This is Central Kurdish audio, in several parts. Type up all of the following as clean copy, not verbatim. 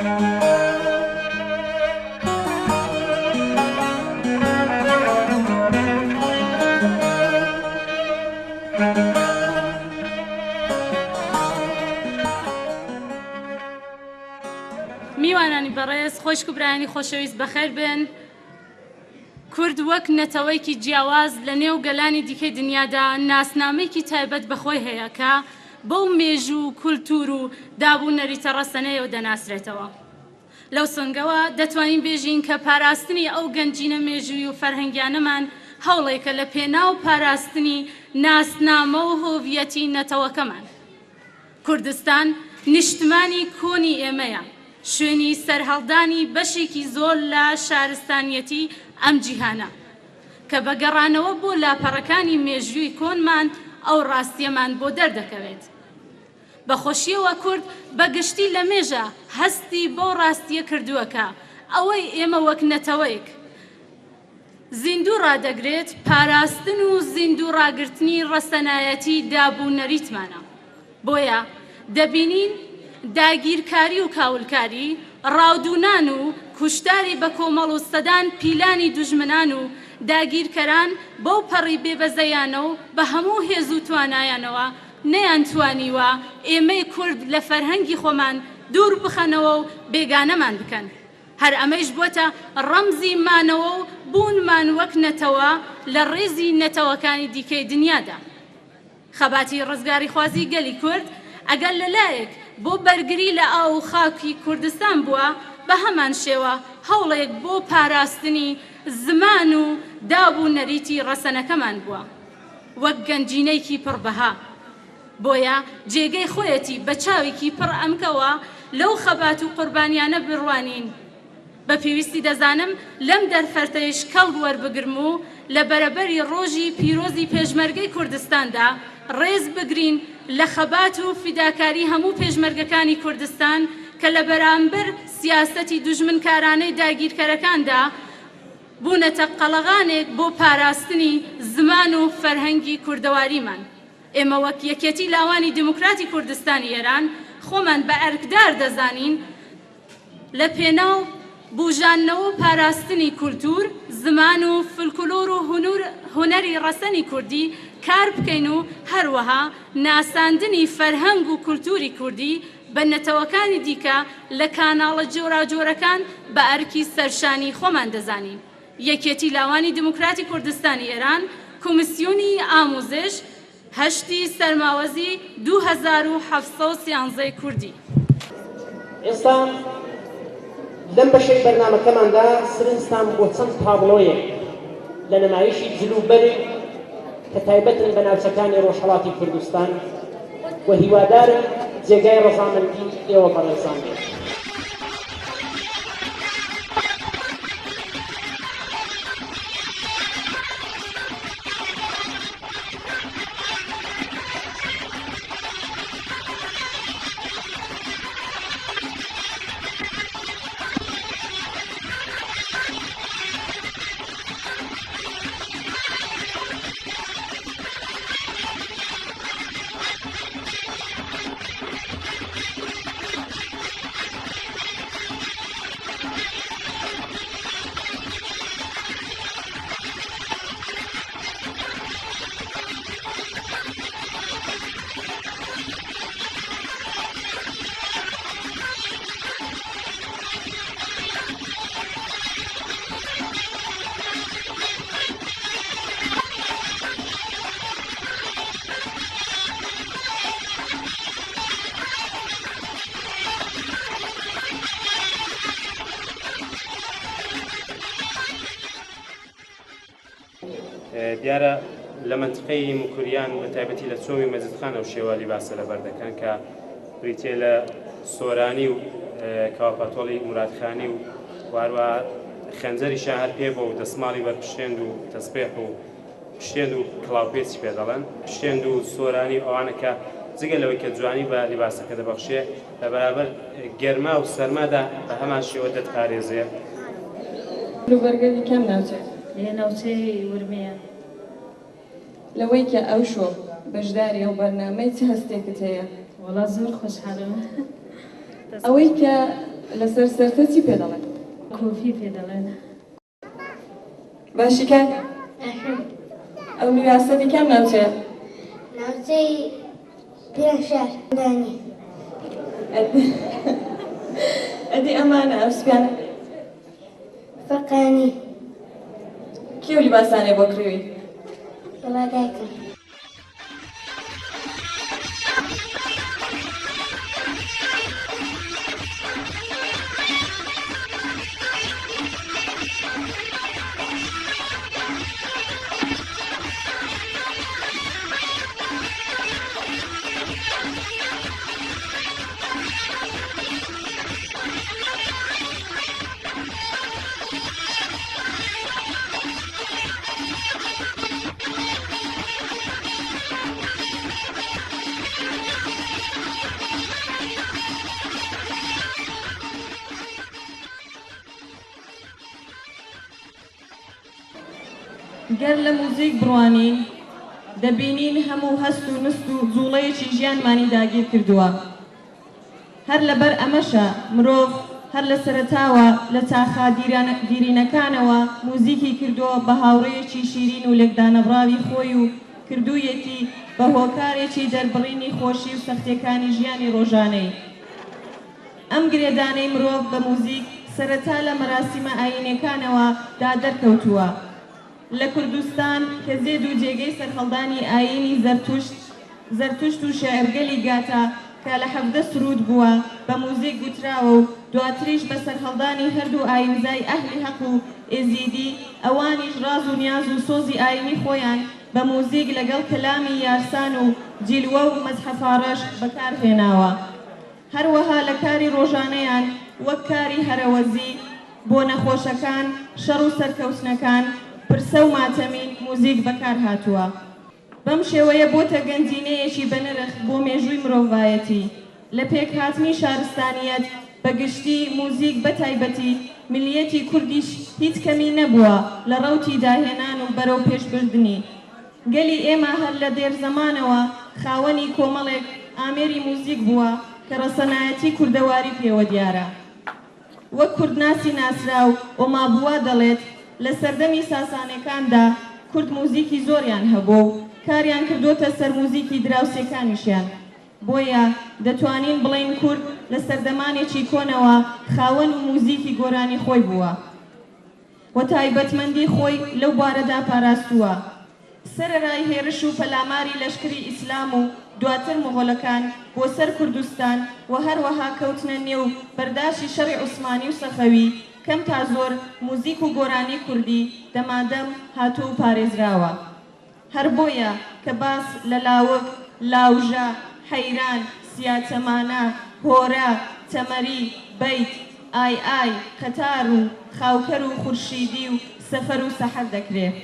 میوانانی بەڕێز خۆشک و برایانی خۆشەویست بەخێر بن. کورد وەک نەتەوەیکی جیاواز لە نێو گەلانی دیکەی دنیادا ناسنامەیەکی تایبەت بەخۆی هەیە کە بەو مێژوو و کولتور و دابوو نەریتە ڕەسەنەیەوە دەناسرێتەوە. لەو سنگەوە دەتوانین بێژین کە پاراستنی ئەو گەنجینە مێژووی و فەرهەنگیانەمان هەوڵێکە لە پێناو پاراستنی ناسنامە و هۆڤیەتی نەتەوەکەمان. کوردستان نیشتمانی کۆنی ئێمەیە، شوێنی سەرهەڵدانی بەشێکی زۆر لە شارستانیەتی ئەم جیهانە کە بەگەڕانەوە بۆ لاپەڕەکانی مێژووی کۆنمان ئەو ڕاستیەمان بۆ دەردەکەوێت. بەخۆشیەوە کورد بەگشتی لە مێژە هەستی بۆ ڕاستیە کردووەکە ئەوەی ئێمە وەک نەتەوەیەک زیندوو ڕادەگرێت پاراستن و زیندوو ڕاگرتنی ڕەسەنایەتی دابوو نەریتمانە. بۆیە دەبینین داگیرکاری و کاولکاری، ڕاودونان و کوشتاری بە کۆمەڵ و سەدان پیلانی دوژمنان و داگیرکەران بەو پەڕی بێبەزەیانە و بە هەموو هێز و توانایانەوە نەیانتوانیوە ئێمەی کورد لە فەرهەنگی خۆمان دوور بخەنەوە و بێگانەمان بکەن. هەر ئەمەش بووەتە ڕەمزی مانەوە و بوونمان وەک نەتەوە لە ڕێزی نەتەوەکانی دیکەی دنیادا. خەباتی ڕزگاری خوازی گەلی کورد ئەگەر لەلایەک بۆ بەرگری لە ئاو و خاکی کوردستان بووە، بە هەمان شێوە هەوڵێک بۆ پاراستنی زمان و دابوو نەریتی ڕەسەنەکەمان بووە وەک گەنجینەیەکی پڕبەها. بۆیە جێگەی خۆیەتی بە چاوێکی پڕ ئەمکەوە لەو خەبات و قوربانیانە بڕوانین. بە پێویستی دەزانم لەم دەرفەرتەیش کەڵ وەربگرم و لە بەرەبەری ڕۆژی پیرۆزی پێشمەرگەی کوردستاندا ڕێز بگرین لە خەبات و فیداکاری هەموو پێشمەرگەکانی کوردستان کە لە بەرامبەر سیاسەتی دوژمنکارانەی داگیرکەرەکاندا بوونەتە قەڵەغانێک بۆ پاراستنی زمان و فەرهەنگی کوردەواریمان. ئێمە وەک یەکێتی لاوانی دموکراتی کوردستانی ئێران خۆمان بە ئەرکدار دەزانین لە پێناو بوژانەوە و پاراستنی کولتور، زمان و فلکلۆر و هونەری ڕەسەنی کوردی کار بکەین و هەروەها ناساندنی فەرهەنگ و کولتوری کوردی بە نەتەوەکانی دیکە لە کاناڵە جۆراجۆرەکان بە ئەرکی سەرشانی خۆمان دەزانین. یەکێتی لاوانی دموکراتی کوردستانی ئێران کۆمیسیۆنی ئاموزش هەشتی سەرماوەزی 2713 کوردی. ئێستا لەم بەشەی بەرنامەکەماندا سرنجتان بۆ چەند تابلۆیەک لە نمایشی جلوبەرێک کە تایبەتن بە ناوچەکانی ڕۆژهەڵاتی کوردستان و هیوادارم جێگای ڕەزامەندی ئێوە بەڕێزان بێت. دیارە لە منتقەی موکوریان بە تایبەتی لە چۆمی مەجدخان و شێوالی باسە لە بەردەکان کە بریتێ لە سۆرانی و کاوەپەتۆڵی مرادخانی و واروە خەنجەری شاهر پێ بۆ و دەسماڵی بەرپشێند و تەسبێح و پشتێند و کڵاوپێچی پێ دەڵێن. پشتێند و سۆرانی ئەوانە کە جگە لەوەی کە جوانی بە لیباسەکە دەبەخشێ لە بەرابەر گەرما و سەرمادا بە هەمان شێوە دەتپارێزێ. لوبەرگەلی کەم ناوچێت لێ ناوچەی ورمەیە. لەوەی کە ئەو شۆ بەشداری ئەو بەرنامەی چ هەستێکت هەیە؟ وەڵا زۆر خۆشحاڵم. ئەوەی کە لەسەر سەرتە چی پێ دەڵێن؟ کۆفی پێ دەڵێن. باشیکە ئەو میراثەتی کام ناوچەیە؟ ناوچەی پیرەشار دانی. ئەدی ئەمانە ئەو سپیانە فەقانی کێو لیباسانێ بۆ کڕیوی؟ وڵادایکم. گەر لە موزیک بڕوانین دەبینین هەموو هەست و نست و جوڵەیەکی ژیانمانی داگیر کردووە. هەر لەبەر ئەمەشە مرۆڤ هەر لە سەرەتاوە لە تاخا دیرینەکانەوە موزیکی کردووە بە هاوڕێیەکی شیرین و لێکدانەبڕاوی خۆی و کردوویەتی بە هۆکارێکی دەربڕینی خۆشی و سەختیەکانی ژیانی ڕۆژانەی. ئەم گرێدانەی مرۆڤ بە موزیک سەرەتا لە مەراسیمە ئاینیەکانەوە دادەرکەوتووە. لە کوردستان کە زێد و جێگەی سەرخەڵدانی ئاینی زەرتوشت و شێعرگەلی گاتە کە لە 17 سرود بووە بە موزیک گوتراوە و دواتریش بە سەرخەڵدانی هەردوو ئاینزای ئەهلی حەق و ئێزیدی ئەوانیش ڕاز و نیاز و سۆزی ئاینی خۆیان بە موزیک لەگەڵ کەلامی یارسان و جیلوە و مەزحەفاڕەش بەکارهێناوە. هەروەها لە کاری ڕۆژانەیان وەک کاری هەرەوەزی بۆ نەخۆشەکان شەڕ و سەرکەوتنەکان پرسە و ماتەمین موزیک بەکار هاتووە. بەم شێوەیە بۆتە گەنجینەیەکی بەنرخ بۆ مێژووی مرۆڤایەتی. لە پێک هاتنی شارستانیەت بەگشتی موزیک بە تایبەتی ملیەتی کوردیش هیچ کەمی نەبووە لە ڕەوتی داهێنان و بەرەو پێشبردنی. گەلی ئێمە هەر لە دێر زەمانەوە خاوەنی کۆمەڵێک ئامێری موزیک بووە کە ڕەسەنایەتی کوردەواری پێوە دیارە. وەک کوردناسی ناسرا و ئۆمابووە دەڵێت لە سەردەمی ساسانەکاندا کورد موزیکی زۆریان هەبوو و کاریان کردوتە سەر موزیکی دراوسێکانیشیان. بۆیە دەتوانین بڵین کورد لە سەردەمانێکی کۆنەوە خاوەن و موزیکی گۆرانی خۆی بووە و تایبەتمەندی خۆی لەو بارەدا پاراستووە. سەرەرای هێرش و پەلاماری لەشکری ئیسلام و دواتر مۆغۆلەکان بۆ سەر کوردستان و هەروەها کەوتنە نێو بەرداشی شەڕی عوسمانی و سەخەوی کەم تا زۆر موزیک و گۆرانی کوردی دەمادەم هاتوو و پارێزراوە. هەر بۆیە کە باس لە لاوک، لاوژە، حەیران، سیاتەمانە، هۆرە، تەمەری، بەیت، ئای ئای، قەتار و خاوکەر و خورشیدی و سەفەر و سەحەر دەکرێت.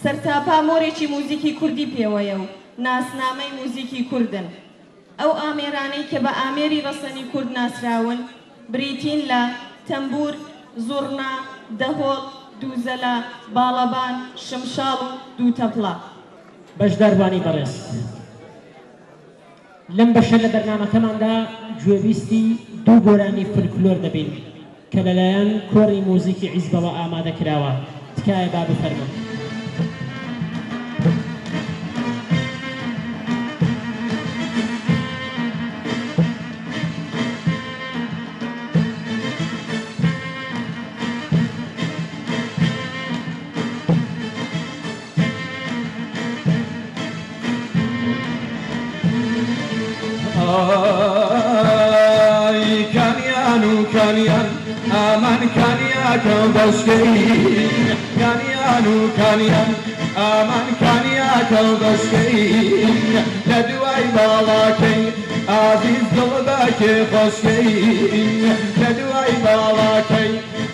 سەرتاپا مۆرێکی موزیکی کوردی پێوەیە و ناسنامەی موزیکی کوردن. ئەو ئامێرانەی کە بە ئامێری ڕەسەنی کورد ناسراون بریتین لە تەمبور، زوڕنا، دەهۆڵ، دووزەلە، باڵەبان، شمشاڵ و دووتەپڵە. بەشداربانی بەڕێز لەم بەشە لە بەرنامەکەماندا گوێویستی دوو گۆرانی فلکلۆر دەبین کە لەلایەن کۆڕی موزیکی حیزبەوە ئامادەکراوە. تکایە با بفەرمون. کانیان ئامان کانیاکە بەشکەی کانیان و کانیان ئامان کانیاکە بەشکەی لە دوای باڵاکەی ئازیز دڵباکێ خۆشکەی لە دوای باڵاکەی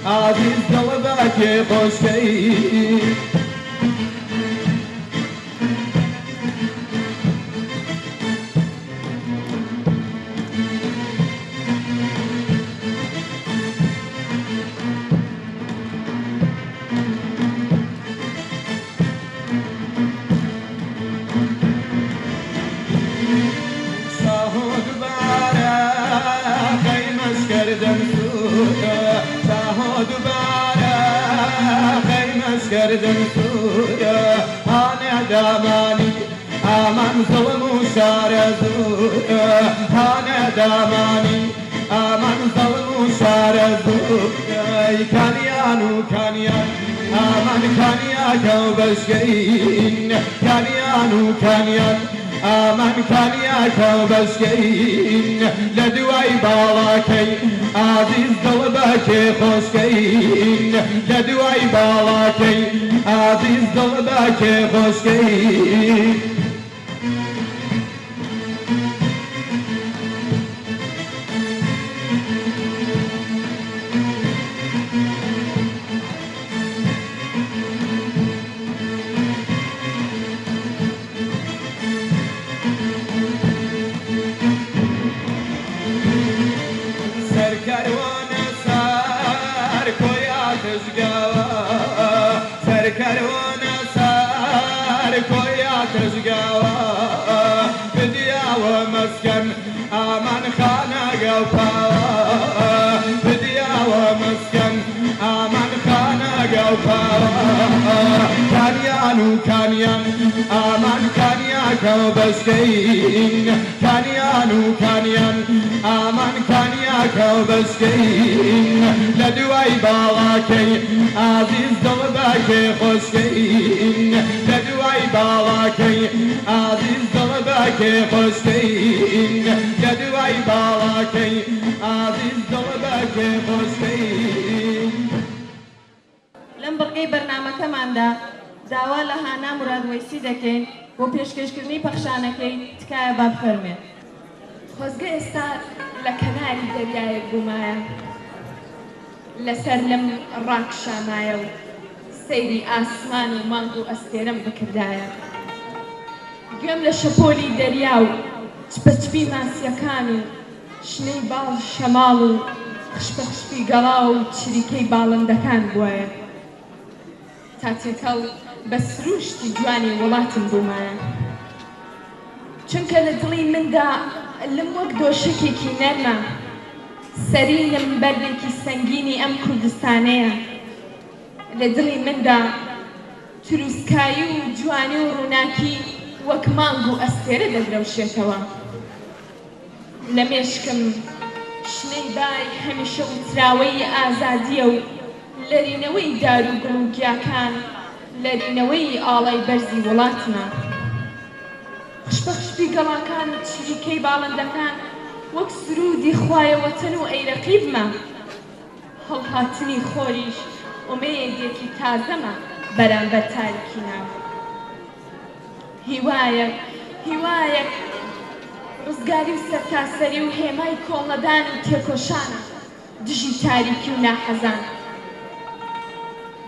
ئازیز دڵباکێ خۆشکەی سردن سوورە هانە دامانی ئامان زڵم و شارە زوورە هانە دامانی ئامان زڵم و شارە زوورە کانیان و کانیان ئامان کانیاکە و بەشکەین کانیان و کانیان ئامان کانیاکە و بەشکەین لە دوای باڵاکەی ئازیز دڵ بەکێ خۆشکەین لە دوای باڵاکەی ئازیز دڵ بەکێ خۆشکەین سەرکەروانە سار کۆیا تژگاوە سەرکەروانە سار کۆیا تژگاوە بدیاوە مەسکەن ئامان خانەگە و پاوە بدیاوە مەسکەن ئامان خانەگە و پاوە کانیان و کانیان ئامان کانیاکە و بەشکەین کانیان و کانیان ئامان کانیاکە و بەشکەین لە دوای باڵاکەی ئازیز دڵ بەکێ خۆشکەین لە دوای باڵاکەی ئازیز دڵ بەکێ خۆشکەین لە دوای باڵاکەی ئازیز دڵ بەکێ خۆشکەین لەم بڕگەی بەرنامەکەماندا داوا لە هانا مرادوەیسی دەکەین بۆ پێشکەشکردنی پەخشانەکەی تکایە با بفەرمێت. خۆزگە ئێستا لە کەناری دەریایەک بوومایە لەسەر لەم ڕاک شامایە و سەیری ئاسمان و مانگ و ئەستێرەم بکردایە گوێم لە شەپۆلی دەریا و چپەچپی ماسیەکان و شنەی باڵ شەماڵ و خشپەخشپی گەڵا و چریکەی باڵندەکان بووایە تا تێکەڵ بە سروشتی جوانی وڵاتم بوومایە چونکە لە دڵی مندا لەم وەک دۆشکێکی نەرمە سەری لەم بەردێکی سەنگینی ئەم کوردستانەیە لە دڵی مندا تروسکایی و جوانی و ڕووناکی وەک مانگ و ئەستێرە دەدرەوشێتەوە لە مێشکم شنەی بای هەمیشە وتراوەی ئازادیە و لەرینەوەی دار و گوڵ و گیاکان لەرینەوەی ئاڵای بەرزی وڵاتمە خشپەخشپی گەڵاکان و چریکەی باڵندەکان وەک سرودی خوایەوەتن و ئەیرەقیبمە هەڵهاتنی خۆریش ئومێدێکی تازەمە بەرامبەر تاریکی ناو هیوایەک ڕزگاری و سەرتاسەری و هێمای کۆڵەدان و تێکۆشانە دژی تاریکی و ناحەزان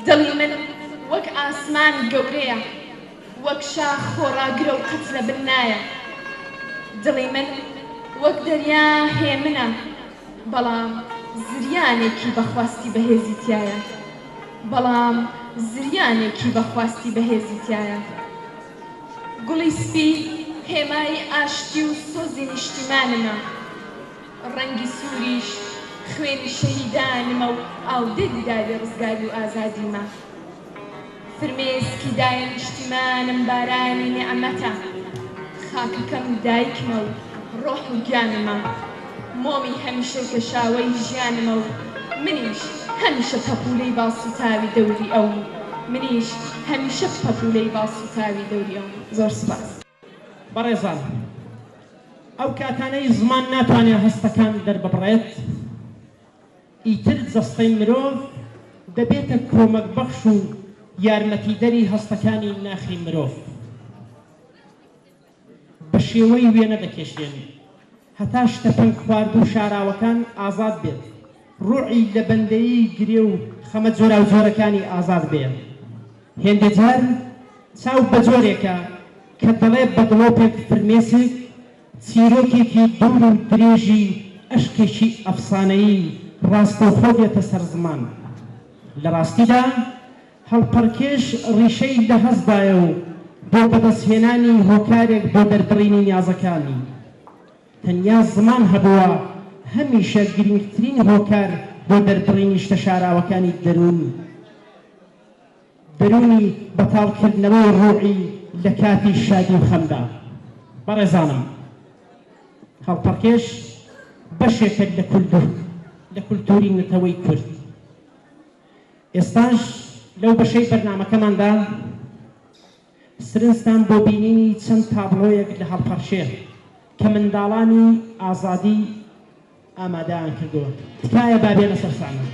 دڵی من وەک ئاسمان گەورەیە وەک شاخ خۆڕاگرە و قەت لە بنایە دڵی من وەک دەریا هێمنە بەڵام زریانێکی بەخواستی بەهێزی تایە گوڵی سپی هێمای ئاشتی و سۆزی نیشتیمانمە ڕەنگی سووریش خوێنی شەهیدانمە و ئاودێری داری ڕزگاری و ئازادیمە فرمێسکی دایە نیشتیمانم بارانی نعمەتە خاکەکەم دایکمە و ڕۆح و گیانمە مۆمی هەمیشە کەشاوەی ژیانمە و منیش هەمیشە پەپولەی باڵسوتاوی دەوری ئەوم زۆر سپاس بەڕێزان ئەو کاتانەی زمان ناتوانێت هەستەکان دەرببڕێت ئیتر جەستەی مرۆڤ دەبێتە کۆمەک بەخش و یارمەتیدەری هەستەکانی ناخی مرۆڤ بە شێوەی وێنە دەکێشێن هەتا شتە پەنگ خوارد و شاراوەکان ئازاد بێت ڕوعی لە بەندەیی گرێ و خەمە جۆرا و جۆرەکانی ئازاد بێن هێندە جار چاو بە جۆرێکە کە دەڵێ بە دڵۆپێک فرمێسێک چیرۆکێکی دوور و درێژی ئەشکێکی ئەفسانەیی ڕاستەوخۆ دێتە سەر زمان لە ڕاستیدا هەڵپەڕکێش ڕیشەی لە هەستدایە و بۆ بەدەستهێنانی هۆکارێک بۆ دەربڕینی نیازەکانی تەنیا زمان هەبووە هەمیشە گرنگترین هۆکار بۆ دەربڕینی شتە شاراوەکانی دەروون دەرونی بەتاڵکردنەوەی ڕووعی لە کاتی شادی و خەمدا. بەڕێزانم، هەڵپەڕکێش بەشێکە لە کولتوری نەتەوەی کورد. ئێستاش لەو بەشەی بەرنامەکەماندا سرنجتان بۆ بینینی چەند تابلۆیەک لە هەڵپەرشێ کە منداڵانی ئازادی ئامادەیان کردووە. تکایە بابێنە سەر ساحنە.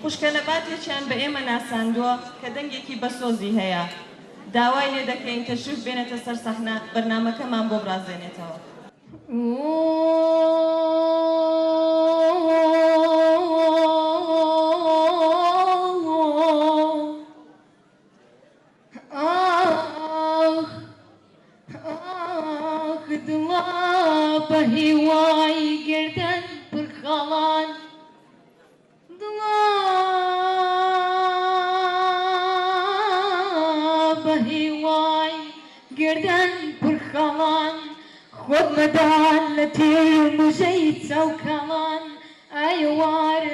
خوشکەلەباتێکیان بە ئێمە ناساندووە کە دەنگێکی بەسۆزی هەیە. داوای لێ دەکەین تەشریف بێنێتە سەر سەحنە بەرنامەکەمان بۆ برازێنێتەوە. دڵا بە هیوای گردن پرخەڵان بهیوای گردن پرخەڵان خۆت مەدان لە تێی موژەی چاوکەڵان ئایوار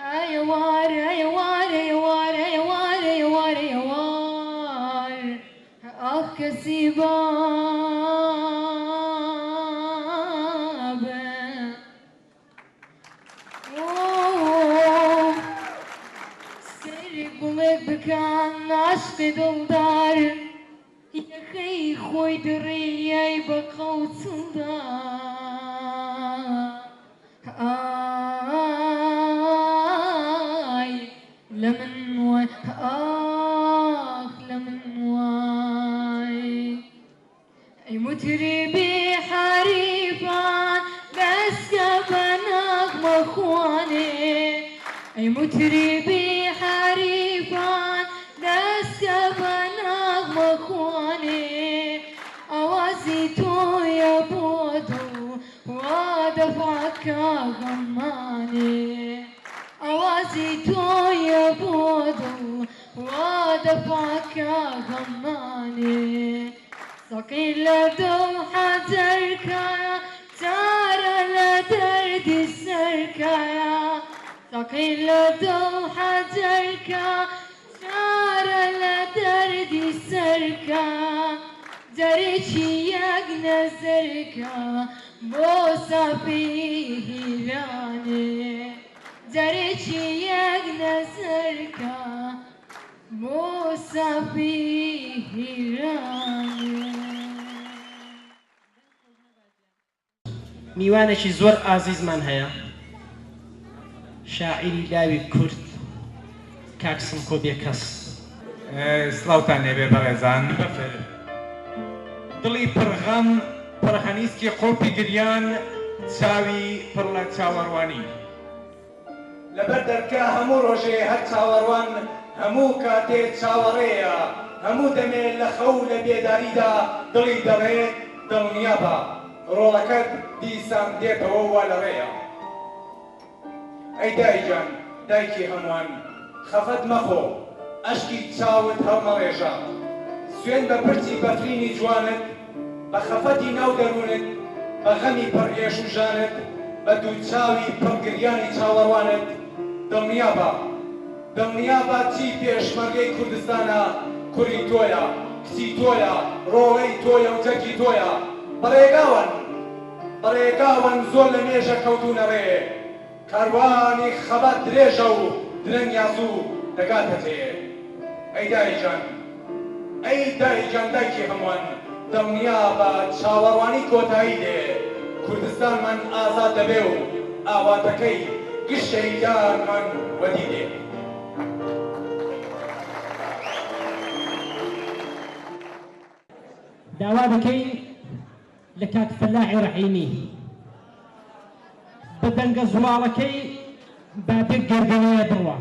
ئایوار ئایوار ئایوار ئایوار ئایوار ئایوار ئاخ کەسی بابە سەیری گوڵێک بکەن عاشقی دڵدار یەخ کەی خۆی دڕیای بە قەوچڵدا ئای لە من وای ئاخ لە من وای ئەی متریبی حەریفان دەستکە بە نەغمە خوانێ ئەی متریبی حەریفان دەستکە بە نەغمە خوانێ ئەوازی تۆیە بۆ دڵ وا دەفعەکە غەمانێ ئەوازی تۆیە بۆ دڵ وا دەفعەکە غەمانێ سەقی لە دڵ حەجەرکایە جارە لە دەردی سەرکایە سەقی لە دڵ حەجەرکە جارە لە دەردی سەرکە جەرێکی یەک نەزەرکە بۆ سەفی هیرانێ جەرێکی یەک نەزەرکە بۆ سەفی هیرانێ میوانێکی زۆر ئازیزمان هەیە شاعیری لاوی کورد کاک سمکۆ بێکەس سڵاوتان لێبێ بەڕێزان دڵی پڕغەم پڕخەنیسکی قۆپی گریان چاوی پڕ لە چاوەڕوانی لەبەر دەرکە هەموو ڕۆژێ هەر چاوەڕوان هەموو کاتێ چاوەڕێیە هەموو دەمێ لە خەو لە بێداریدا دڵی دەڕێت دڵنیابە ڕۆڵەکەت دیسان دێتەوە وا لەڕێیە ئەی دایجان دایکی هەمووان خەفەت مەخۆ ئەشکی چاوت هەڵمەڕێژە سوێن بە پرچی بەفرینی جوانت بە خەفەتی ناو دەروونت بە غەمی پڕئێش و ژانت بە دووچاوی پڕگریانی چاوەڕوانت دڵنیابە چی پێشمەرگەی کوردستانە کوڕی تۆیە کچی تۆیە ڕۆڵەی تۆیە و جەرگی تۆیە بەڕێگاون زۆر لە مێژە کەوتونە ڕێ کاروانی خەبات درێژە و درەنگ یاسوو دەگاتە تێ ئەی دایجان دایکی هەمووان دڵنیابە چاوەڕوانی کۆتایی دێ کوردستانمان ئازاد دەبێ و ئاواتەکەی گشتەیدانمان وەدی دێ داوا دەکەین لە کاک فەلاحی ڕەحیمی بە دەنگە زوڵاڵەکەی بابێک گەردەنەیە بڕوە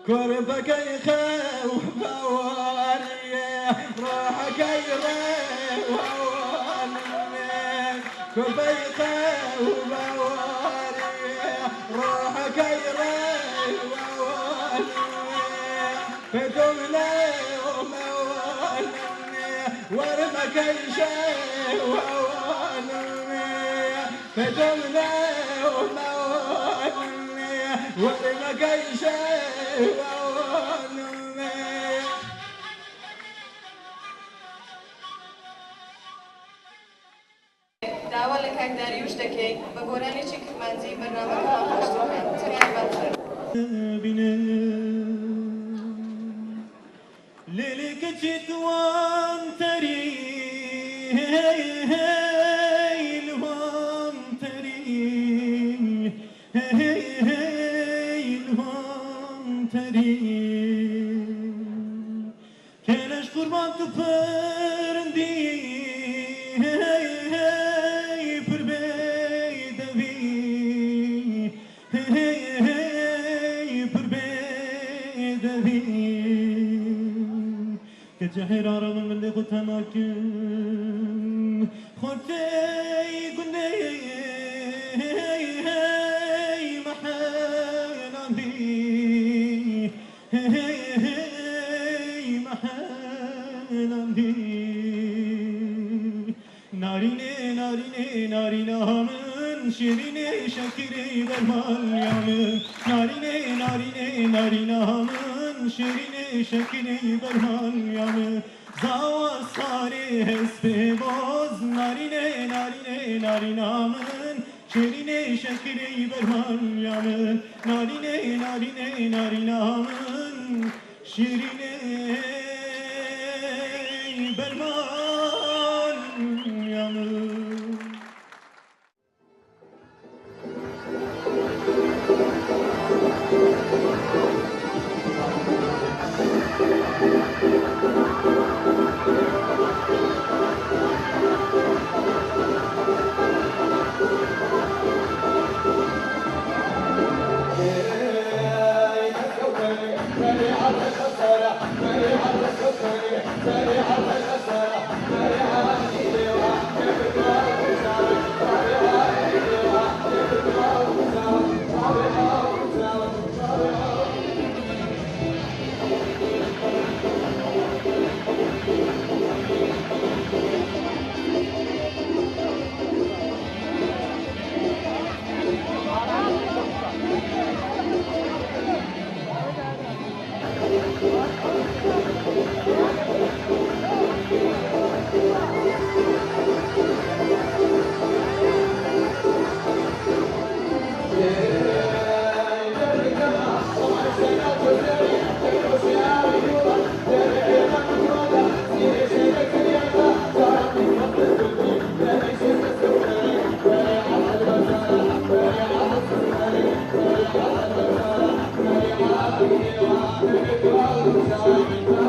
كربكي خو بواري روحكي رواني كربكي خو بواري روحكي رواني بدون ليوم واني ورمكي شواني فجمنا ومواننا وما كان شيء داوا لە کاکداریوش دەکەیت بە گۆرانێکی کرمانجی بەرنامەکە خۆشتۆکان تەنیا باشتر ليلك جيت وانتري كانش قربان تفرندي كجهر عرب من اللي قلت ماكن خرتي قلني محل عندي محل عندي ناريني ناريني نارينا من شيريني شكري بالمال يامن ناريني ناريني نارينا من شيريني شكري بالمال يامن زاوا صاري حسبي باز ناريني ناريني نارينا من شيريني شكري بالمال يامن ناريني ناريني نارينا من شيريني بالمال يامن Thank you.